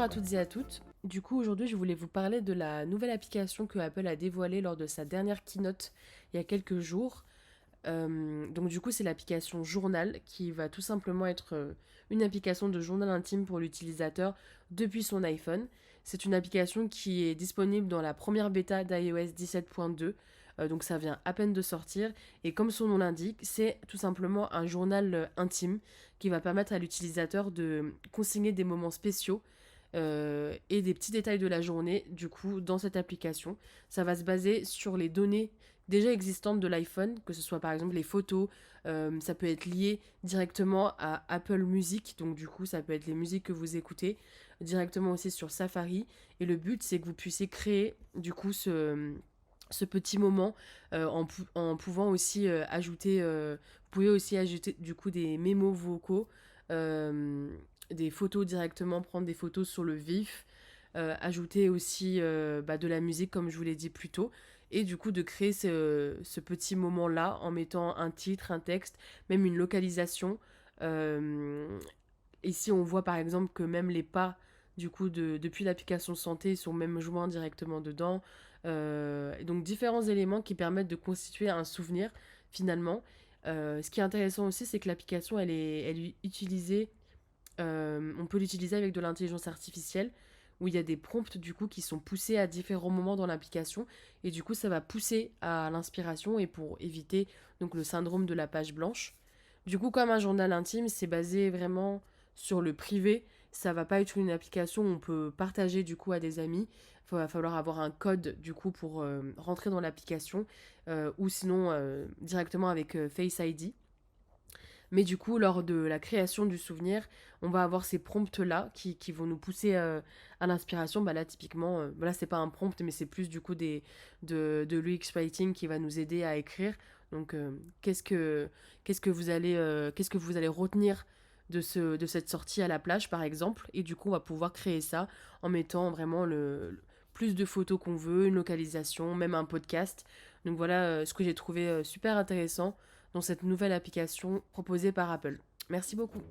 à toutes et à toutes. Du coup, aujourd'hui, je voulais vous parler de la nouvelle application que Apple a dévoilée lors de sa dernière keynote il y a quelques jours. Donc, du coup, c'est l'application Journal qui va tout simplement être une application de journal intime pour l'utilisateur depuis son iPhone. C'est une application qui est disponible dans la première bêta d'iOS 17.2. Donc ça vient à peine de sortir et comme son nom l'indique, c'est tout simplement un journal intime qui va permettre à l'utilisateur de consigner des moments spéciaux et des petits détails de la journée, du coup, dans cette application. Ça va se baser sur les données déjà existantes de l'iPhone, que ce soit par exemple les photos, ça peut être lié directement à Apple Music, donc du coup, ça peut être les musiques que vous écoutez, directement aussi sur Safari. Et le but, c'est que vous puissiez créer, du coup, ce petit moment en pouvant aussi ajouter vous pouvez aussi ajouter du coup des mémos vocaux, euh, des photos directement, prendre des photos sur le vif, ajouter aussi de la musique comme je vous l'ai dit plus tôt, et du coup de créer ce petit moment là en mettant un titre, un texte, même une localisation. euh, Ici, on voit par exemple que même les pas, du coup, depuis l'application santé, sont même joints directement dedans. Et donc, différents éléments qui permettent de constituer un souvenir, finalement. Ce qui est intéressant aussi, c'est que l'application, elle est utilisée, on peut l'utiliser avec de l'intelligence artificielle, où il y a des prompts, du coup, qui sont poussés à différents moments dans l'application. Et du coup, ça va pousser à l'inspiration et pour éviter donc le syndrome de la page blanche. Du coup, comme un journal intime, c'est basé vraiment sur le privé. Ça va pas être une application où on peut partager du coup à des amis. Il va falloir avoir un code du coup pour rentrer dans l'application ou sinon directement avec Face ID. Mais du coup, lors de la création du souvenir, on va avoir ces prompts-là qui vont nous pousser à l'inspiration. Bah là, typiquement, là, c'est pas un prompt, mais c'est plus du coup de l'UX Writing qui va nous aider à écrire. Donc, qu'est-ce que vous allez retenir de cette sortie à la plage, par exemple. Et du coup, on va pouvoir créer ça en mettant vraiment plus de photos qu'on veut, une localisation, même un podcast. Donc voilà ce que j'ai trouvé super intéressant dans cette nouvelle application proposée par Apple. Merci beaucoup.